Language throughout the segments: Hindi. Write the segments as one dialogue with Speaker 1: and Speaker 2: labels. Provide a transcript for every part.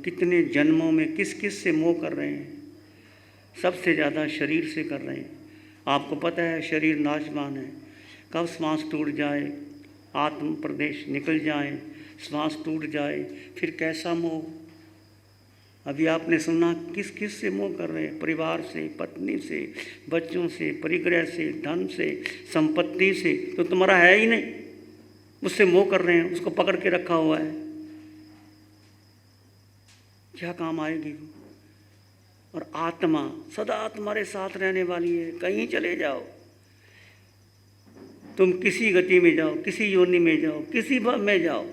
Speaker 1: कितने जन्मों में किस किस से मोह कर रहे हैं। सबसे ज़्यादा शरीर से कर रहे हैं। आपको पता है शरीर नाशवान है, कब श्वास टूट जाए, आत्म प्रदेश निकल जाए, श्वास टूट जाए, फिर कैसा मोह। अभी आपने सुना किस किस से मोह कर रहे हैं। परिवार से, पत्नी से, बच्चों से, परिग्रह से, धन से, संपत्ति से, तो तुम्हारा है ही नहीं, उससे मोह कर रहे हैं, उसको पकड़ के रखा हुआ है। क्या काम आएगी वो। और आत्मा सदा तुम्हारे साथ रहने वाली है। कहीं चले जाओ, तुम किसी गति में जाओ, किसी योनि में जाओ, किसी भव में जाओ,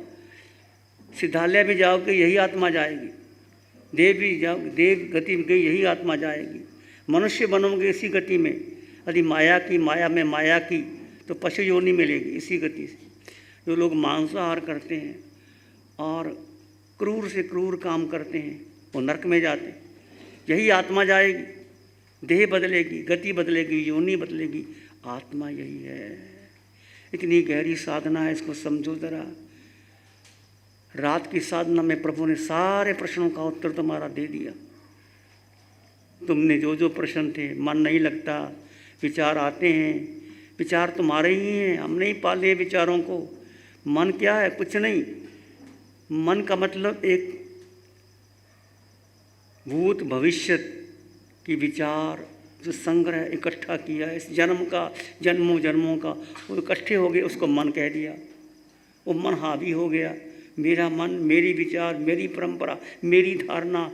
Speaker 1: सिद्धालय भी जाओ कि यही आत्मा जाएगी, देव भी जाओ, देव गति में गई यही आत्मा जाएगी, मनुष्य बनोगे इसी गति में। यदि माया की, माया में माया की, तो पशु योनि मिलेगी इसी गति से। जो लोग मांसाहार करते हैं और क्रूर से क्रूर काम करते हैं वो नरक में जाते हैं। यही आत्मा जाएगी, देह बदलेगी, गति बदलेगी, योनि बदलेगी, आत्मा यही है। इतनी गहरी साधना है, इसको समझो ज़रा। रात की साधना में प्रभु ने सारे प्रश्नों का उत्तर तुम्हारा दे दिया। तुमने जो जो प्रश्न थे, मन नहीं लगता, विचार आते हैं, विचार तुम्हारे ही हैं, हमने ही पाले विचारों को। मन क्या है? कुछ नहीं। मन का मतलब एक भूत भविष्य की विचार जो संग्रह इकट्ठा किया है इस जन्म का, जन्मों जन्मों का, वो इकट्ठे हो गए, उसको मन कह दिया। वो मन हावी हो गया। मेरा मन, मेरी विचार, मेरी परंपरा, मेरी धारणा,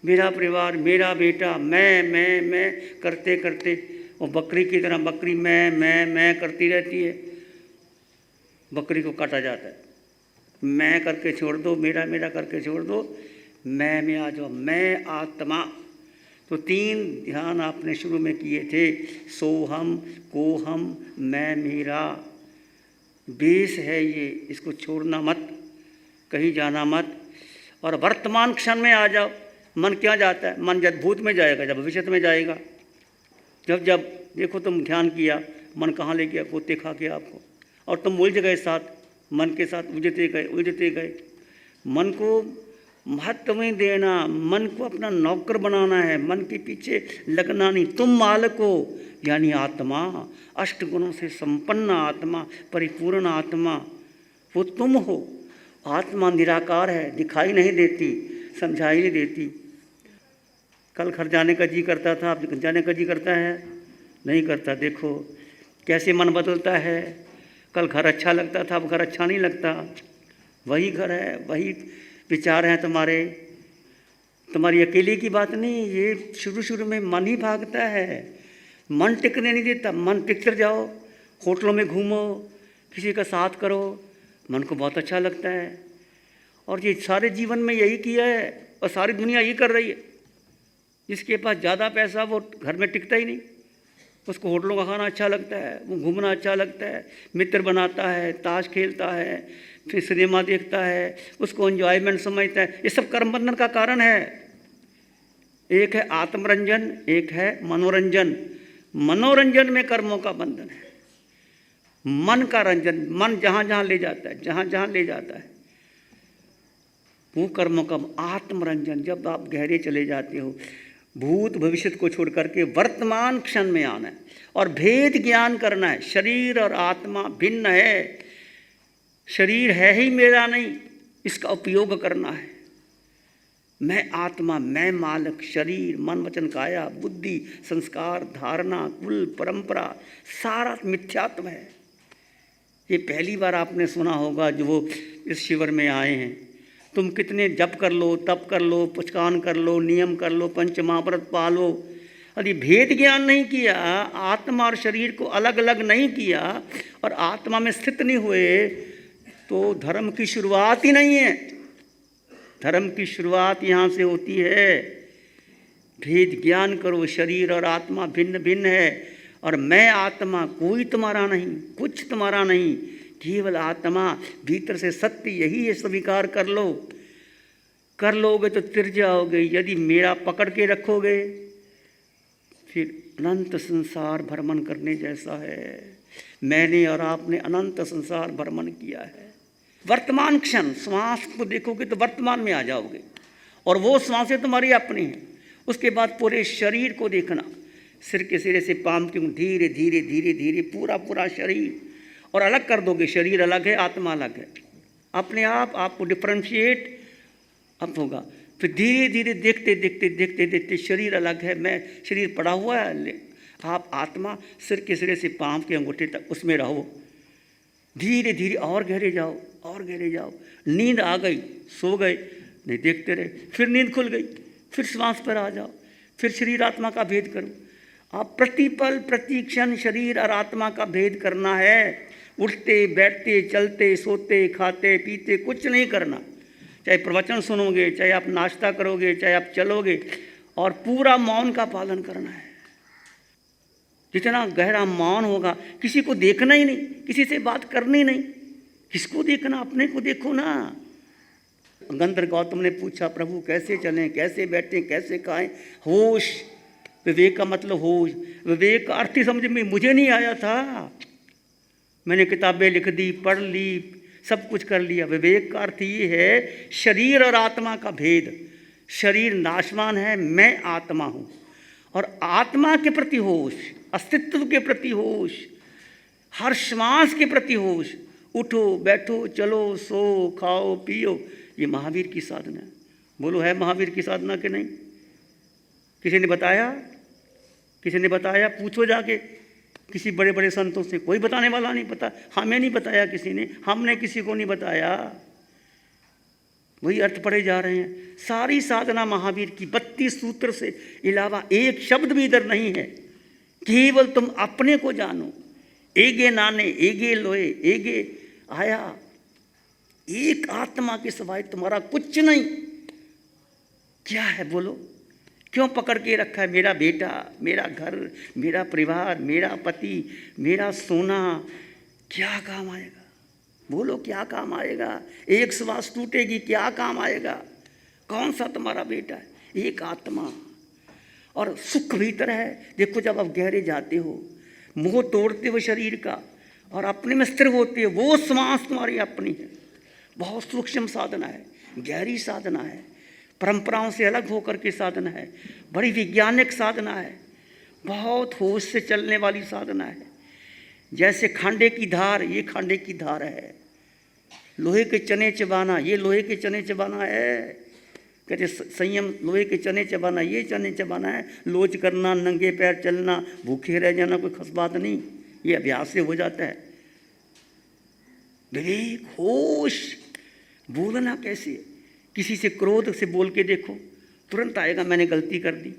Speaker 1: मेरा परिवार, मेरा बेटा, मैं करते करते वो बकरी की तरह बकरी मैं करती रहती है। बकरी को काटा जाता है। मैं करके छोड़ दो, मेरा मेरा करके छोड़ दो, मैं में आ जाओ, मैं आत्मा। तो 3 ध्यान आपने शुरू में किए थे, सोहम, कोहम, मैं मेरा। बेस है ये, इसको छोड़ना मत, कहीं जाना मत। और वर्तमान क्षण में आ जाओ। मन क्या जाता है? मन जब भूत में जाएगा, जब भविष्य में जाएगा। जब जब देखो तुम ध्यान किया, मन कहाँ ले गया? कुत्ते खा गया आपको, और तुम उलझ गए साथ, मन के साथ उलझते गए। मन को महत्व नहीं देना, मन को अपना नौकर बनाना है, मन के पीछे लगना नहीं। तुम मालिक हो, यानी आत्मा, 8 गुणों से संपन्न आत्मा, परिपूर्ण आत्मा, वो तुम हो। आत्मा निराकार है, दिखाई नहीं देती, समझाई नहीं देती। कल घर जाने का जी करता था, अब जाने का जी करता है? नहीं करता। देखो कैसे मन बदलता है। कल घर अच्छा लगता था, अब घर अच्छा नहीं लगता। वही घर है, वही विचार हैं तुम्हारे, तुम्हारी अकेले की बात नहीं। ये शुरू में मन ही भागता है, मन टिकने नहीं देता। मन टिकते जाओ, होटलों में घूमो, किसी का साथ करो, मन को बहुत अच्छा लगता है। और ये सारे जीवन में यही किया है, और सारी दुनिया यही कर रही है। जिसके पास ज़्यादा पैसा वो घर में टिकता ही नहीं, उसको होटलों का खाना अच्छा लगता है, वो घूमना अच्छा लगता है, मित्र बनाता है, ताश खेलता है, फिर सिनेमा देखता है, उसको एंजॉयमेंट समझता है। ये सब कर्म बंधन का कारण है। एक है आत्मरंजन, एक है मनोरंजन। मनोरंजन में कर्मों का बंधन है। मन का रंजन, मन जहाँ जहाँ ले जाता है, जहाँ जहाँ ले जाता है वो कर्मों का आत्मरंजन। जब आप गहरे चले जाते हो, भूत भविष्य को छोड़ करके वर्तमान क्षण में आना है और भेद ज्ञान करना है। शरीर और आत्मा भिन्न है। शरीर है ही मेरा नहीं, इसका उपयोग करना है। मैं आत्मा, मैं मालिक, शरीर, मन, वचन, काया, बुद्धि, संस्कार, धारणा, कुल, परंपरा, सारा मिथ्यात्व है। ये पहली बार आपने सुना होगा जो वो इस शिविर में आए हैं। तुम कितने जप कर लो, तप कर लो, पुचकान कर लो, नियम कर लो, पंच महाव्रत पालो, यदि भेद ज्ञान नहीं किया, आत्मा और शरीर को अलग अलग नहीं किया और आत्मा में स्थित नहीं हुए, तो धर्म की शुरुआत ही नहीं है। धर्म की शुरुआत यहाँ से होती है। भेद ज्ञान करो, शरीर और आत्मा भिन्न भिन्न है। और मैं आत्मा, कोई तुम्हारा नहीं, कुछ तुम्हारा नहीं, केवल आत्मा, भीतर से सत्य यही है। स्वीकार कर लो, कर लोगे तो तिर जाओगे। यदि मेरा पकड़ के रखोगे फिर अनंत संसार भ्रमण करने जैसा है। मैंने और आपने अनंत संसार भ्रमण किया है। वर्तमान क्षण, श्वास को देखोगे तो वर्तमान में आ जाओगे और वो सांसें तुम्हारी अपनी हैं। उसके बाद पूरे शरीर को देखना, सिर के सिरे से पांव के धीरे धीरे धीरे धीरे पूरा पूरा शरीर, और अलग कर दोगे, शरीर अलग है आत्मा अलग है, अपने आप आपको डिफ्रेंशिएट अब होगा। फिर धीरे धीरे देखते देखते देखते देखते शरीर अलग है, मैं शरीर पड़ा हुआ है, आप आत्मा सिर के सिरे से पांव के अंगूठे तक उसमें रहो। धीरे धीरे और गहरे जाओ और गहरे जाओ। नींद आ गई, सो गए, नहीं देखते रहे, फिर नींद खुल गई, फिर श्वास पर आ जाओ, फिर शरीर आत्मा का भेद करो। आप प्रतिपल प्रतिक्षण शरीर और आत्मा का भेद करना है। उठते बैठते चलते सोते खाते पीते कुछ नहीं करना, चाहे प्रवचन सुनोगे, चाहे आप नाश्ता करोगे, चाहे आप चलोगे, और पूरा मौन का पालन करना है। जितना गहरा मौन होगा, किसी को देखना ही नहीं, किसी से बात करनी नहीं, किसको देखना, अपने को देखो ना। गंधर्व गौतम ने पूछा, प्रभु कैसे चलें, कैसे बैठें, कैसे खाएं? होश, विवेक का मतलब होश। विवेक का अर्थ ही समझ में मुझे नहीं आया था, मैंने किताबें लिख दी, पढ़ ली, सब कुछ कर लिया। विवेक का अर्थ ये है शरीर और आत्मा का भेद। शरीर नाशवान है, मैं आत्मा हूँ, और आत्मा के प्रति होश, अस्तित्व के प्रति होश, हर श्वास के प्रति होश। उठो बैठो चलो सो खाओ पियो, ये महावीर की साधना है। बोलो, है महावीर की साधना कि नहीं? किसी ने बताया? किसी ने बताया? पूछो जाके किसी बड़े बड़े संतों से, कोई बताने वाला नहीं पता। हमें नहीं बताया किसी ने, हमने किसी को नहीं बताया, वही अर्थ पढ़े जा रहे हैं। सारी साधना महावीर की 32 सूत्र से अलावा एक शब्द भी इधर नहीं है। केवल तुम अपने को जानो। एगे नाने एगे लोए एगे आया, एक आत्मा के सिवाय तुम्हारा कुछ नहीं। क्या है बोलो? क्यों पकड़ के रखा है? मेरा बेटा, मेरा घर, मेरा परिवार, मेरा पति, मेरा सोना, क्या काम आएगा? बोलो क्या काम आएगा? एक श्वास टूटेगी, क्या काम आएगा? कौन सा तुम्हारा बेटा है? एक आत्मा। और सुख भीतर है। देखो, जब आप गहरे जाते हो, मोह तोड़ते हो शरीर का और अपने में स्थिर होते हो, वो श्वास तुम्हारी अपनी है। बहुत सूक्ष्म साधना है, गहरी साधना है, परंपराओं से अलग होकर के साधना है, बड़ी वैज्ञानिक साधना है, बहुत होश से चलने वाली साधना है। जैसे खांडे की धार, ये खांडे की धार है। लोहे के चने चबाना, ये लोहे के चने चबाना है। कहते संयम, लोहे के चने चबाना, ये चने चबाना है। लोच करना, नंगे पैर चलना, भूखे रह जाना कोई खास बात नहीं, ये अभ्यास से हो जाता है। विवेक, होश। बोलना कैसे? किसी से क्रोध से बोल के देखो, तुरंत आएगा मैंने गलती कर दी।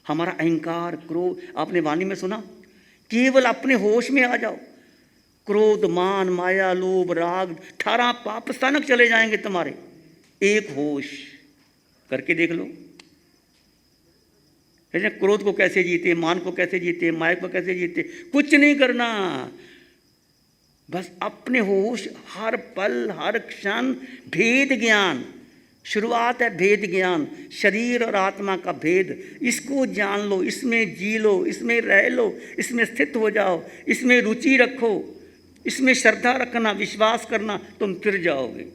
Speaker 1: हमारा अहंकार, क्रोध, आपने वाणी में सुना, केवल अपने होश में आ जाओ। क्रोध, मान, माया, लोभ, राग, 18 पाप स्थानक चले जाएंगे तुम्हारे। एक होश करके देख लो। क्रोध को कैसे जीते, मान को कैसे जीते, माया को कैसे जीते? कुछ नहीं करना, बस अपने होश, हर पल हर क्षण भेद ज्ञान। शुरुआत है भेद ज्ञान, शरीर और आत्मा का भेद। इसको जान लो, इसमें जी लो, इसमें रह लो, इसमें स्थित हो जाओ, इसमें रुचि रखो, इसमें श्रद्धा रखना, विश्वास करना, तुम फिर जाओगे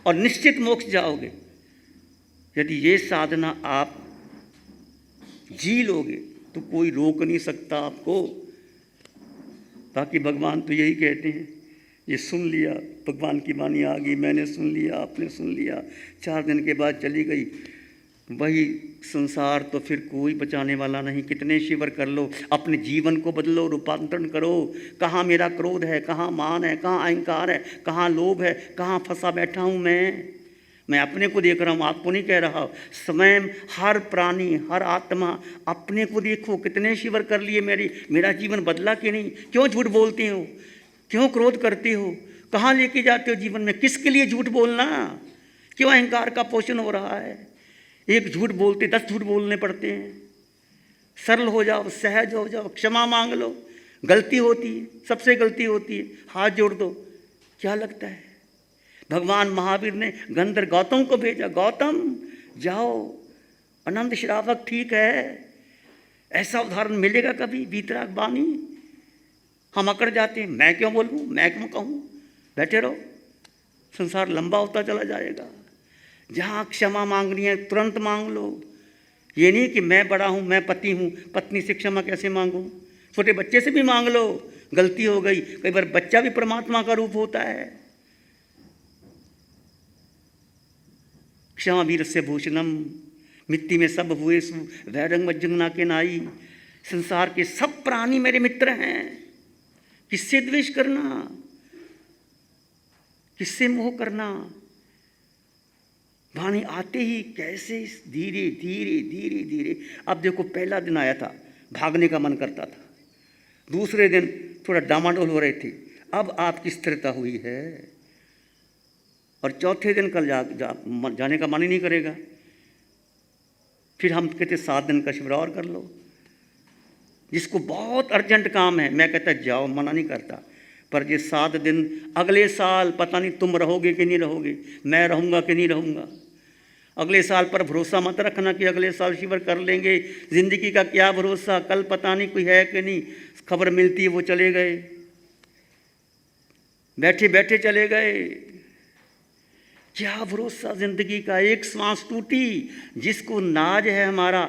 Speaker 1: और निश्चित मोक्ष जाओगे। यदि ये साधना आप जी लोगे तो कोई रोक नहीं सकता आपको। बाकी भगवान तो यही कहते हैं, ये सुन लिया, भगवान की वाणी आ गई, मैंने सुन लिया, आपने सुन लिया, 4 दिन के बाद चली गई, वही संसार, तो फिर कोई बचाने वाला नहीं। कितने शिविर कर लो, अपने जीवन को बदलो, रूपांतरण करो। कहाँ मेरा क्रोध है, कहाँ मान है, कहाँ अहंकार है, कहाँ लोभ है, कहाँ फंसा बैठा हूँ मैं अपने को देख रहा हूँ, आपको नहीं कह रहा। स्वयं हर प्राणी, हर आत्मा अपने को देखो। कितने शिविर कर लिए, मेरा जीवन बदला कि नहीं? क्यों झूठ बोलते हो? क्यों क्रोध करते हो? कहाँ लेके जाते हो जीवन में? किसके लिए झूठ बोलना? क्यों अहंकार का पोषण हो रहा है? एक झूठ बोलते 10 झूठ बोलने पड़ते हैं। सरल हो जाओ, सहज हो जाओ, क्षमा मांग लो। गलती होती है, सबसे गलती होती है, हाथ जोड़ दो। क्या लगता है? भगवान महावीर ने गंधर्व गौतम को भेजा, गौतम जाओ, आनंद श्रावक ठीक है। ऐसा उदाहरण मिलेगा कभी? वीतराग वाणी। हम अकड़ जाते हैं, मैं क्यों बोलूँ, मैं क्यों कहूँ? बैठे रहो, संसार लंबा होता चला जाएगा। जहाँ क्षमा मांगनी है तुरंत मांग लो। ये नहीं कि मैं बड़ा हूँ, मैं पति हूँ, पत्नी से क्षमा कैसे मांगूँ। छोटे बच्चे से भी मांग लो, गलती हो गई। कई बार बच्चा भी परमात्मा का रूप होता है। क्षमा वीरस्य भूषणम, मिट्टी में सब हुए सु वैरंग मज्जंगना के नाई। संसार के सब प्राणी मेरे मित्र हैं। किससे द्वेष करना, किससे मोह करना। वाणी आते ही कैसे धीरे धीरे धीरे धीरे। अब देखो, पहला दिन आया था, भागने का मन करता था। दूसरे दिन थोड़ा डामाडोल हो रहे थे, अब आपकी स्थिरता हुई है। और चौथे दिन कल जाने का मन ही नहीं करेगा। फिर हम कहते 7 दिन का शिविर और कर लो। जिसको बहुत अर्जेंट काम है, मैं कहता जाओ, मना नहीं करता। पर ये 7 दिन अगले साल पता नहीं तुम रहोगे कि नहीं रहोगे, मैं रहूँगा कि नहीं रहूँगा। अगले साल पर भरोसा मत रखना कि अगले साल शिविर कर लेंगे। ज़िंदगी का क्या भरोसा, कल पता नहीं कोई है कि नहीं। खबर मिलती है वो चले गए, बैठे बैठे चले गए। क्या भरोसा ज़िंदगी का। एक श्वास टूटी, जिसको नाज है हमारा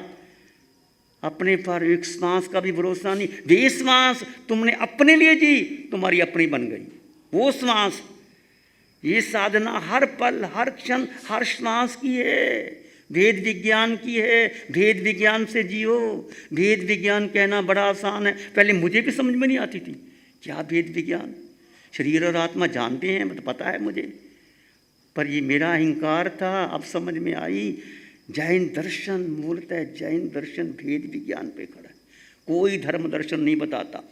Speaker 1: अपने पर, एक श्वास का भी भरोसा नहीं। वे श्वास तुमने अपने लिए जी, तुम्हारी अपनी बन गई वो श्वास। ये साधना हर पल, हर क्षण, हर श्वास की है, भेद विज्ञान की है। भेद विज्ञान से जियो। भेद विज्ञान कहना बड़ा आसान है, पहले मुझे भी समझ में नहीं आती थी। क्या भेद विज्ञान, शरीर और आत्मा जानते हैं, मतलब पता है मुझे, पर ये मेरा अहंकार था। अब समझ में आई। जैन दर्शन मूलतः, जैन दर्शन भेद विज्ञान पे खड़ा है। कोई धर्म दर्शन नहीं बताता।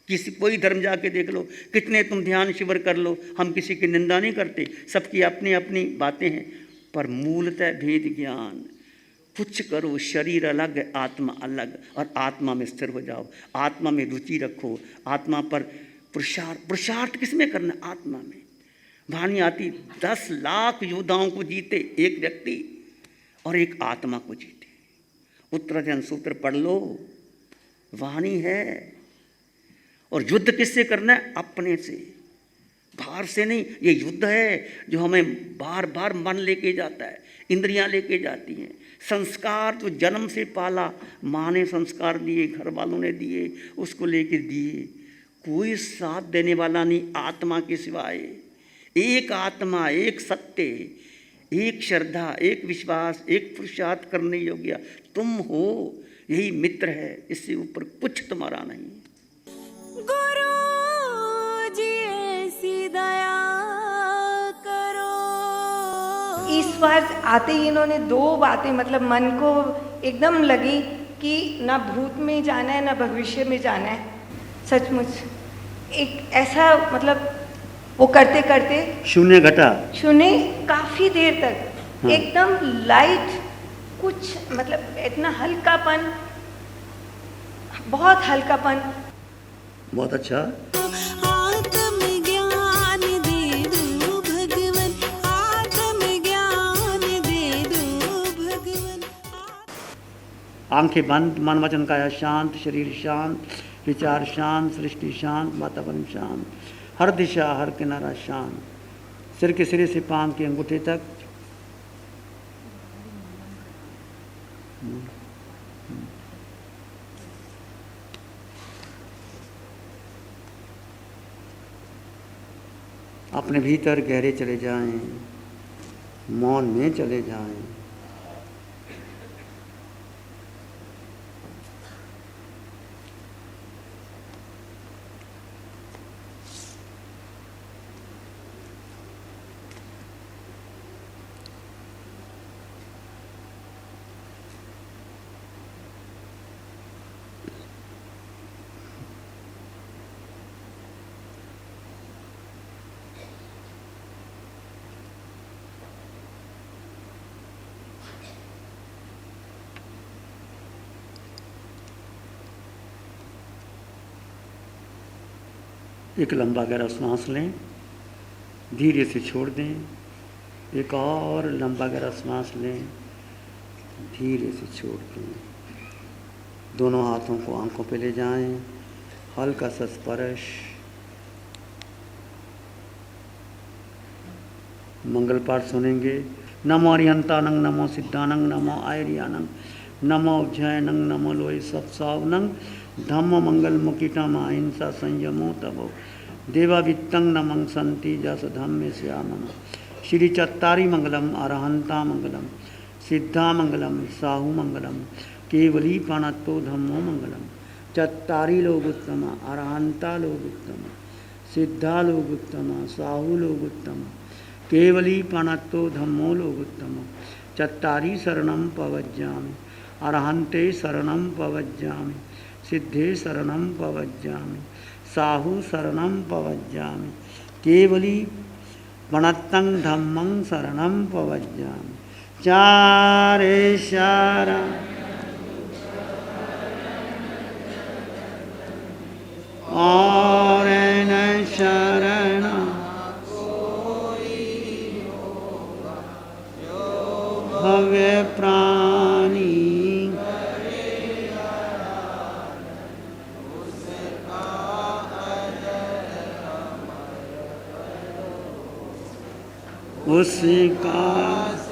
Speaker 1: कोई धर्म जाके देख लो, कितने तुम ध्यान शिविर कर लो, हम किसी की निंदा नहीं करते, सबकी अपनी अपनी बातें हैं। पर मूलतः भेद ज्ञान। कुछ करो, शरीर अलग, आत्मा अलग, और आत्मा में स्थिर हो जाओ। आत्मा में रुचि रखो। आत्मा पर पुरुषार्थ किस में करना, आत्मा में। वाणी आती, 10 लाख योद्धाओं को जीते एक व्यक्ति, और एक आत्मा को जीते। उत्तराधिकार सूत्र पढ़ लो, वाणी है। और युद्ध किससे करना है, अपने से, बाहर से नहीं। ये युद्ध है जो हमें बार बार मन लेके जाता है, इंद्रियां लेके जाती हैं। संस्कार जो जन्म से पाला, माँ ने संस्कार दिए, घर वालों ने दिए, उसको लेके दिए। कोई साथ देने वाला नहीं आत्मा के सिवाय। एक आत्मा, एक सत्य, एक श्रद्धा, एक विश्वास, एक पुरुषार्थ करने योग्य तुम हो। यही मित्र है, इससे ऊपर कुछ तुम्हारा नहीं।
Speaker 2: गुरु जी ऐसी दया करो।
Speaker 3: इस बार आते ही इन्होंने 2 बातें मतलब मन को एकदम लगी कि ना भूत में जाना है ना भविष्य में जाना है। सचमुच एक ऐसा मतलब वो करते करते
Speaker 1: शून्य घटा,
Speaker 3: शून्य काफ़ी देर तक एकदम लाइट, कुछ मतलब इतना हल्कापन, बहुत हल्कापन।
Speaker 1: बहुत अच्छा।
Speaker 2: आत्मज्ञान दे दो भगवन, आत्मज्ञान दे दो भगवन।
Speaker 1: आंखें बंद, मन वचन काया शांत, शरीर शांत, विचार शांत, सृष्टि शांत, वातावरण शांत, हर दिशा, हर किनारा शांत। सिर के सिरे से पांव के अंगूठे तक अपने भीतर गहरे चले जाएं, मौन में चले जाएं। एक लंबा गहरा सांस लें, धीरे से छोड़ दें। एक और लंबा गहरा सांस लें, धीरे से छोड़ दें। दोनों हाथों को आंखों पे ले जाएं, हल्का सा स्पर्श। मंगल पाठ सुनेंगे, नमो अरिहंतानंग, नमो सिद्धानंग, नमो आयरियानंग, नमो जयनंग, नमो लोय सत्सावनंग, धम्म मंगल मुकिटम अहिंसा संयमो तबो देवावित्तं नमं संति जस धम्मे श्यामम। श्री चत्तारी मंगलम, अरहंता मंगलम, सिद्धा मंगलम, साहू मंगलम, केवली पाणत्तो धम्मो मंगलम। चत्तारी लोग उत्तम, अरहंता लोग उत्तम, सिद्धा लोग उत्तम, साहू लोग उत्तम, केवली पाणत्तो धम्मो लोग उत्तम। चत्तारी शरणं पवज्जामि, अरहंते शरणं पवज्जामि, सिद्धे शरणं पवज्जामि, साहू शरणं पवज्जामि, केवली वणत्तं धम्मं शरणं पवज्जामि। चारे शरण और न शरण भव्य प्राणी उसका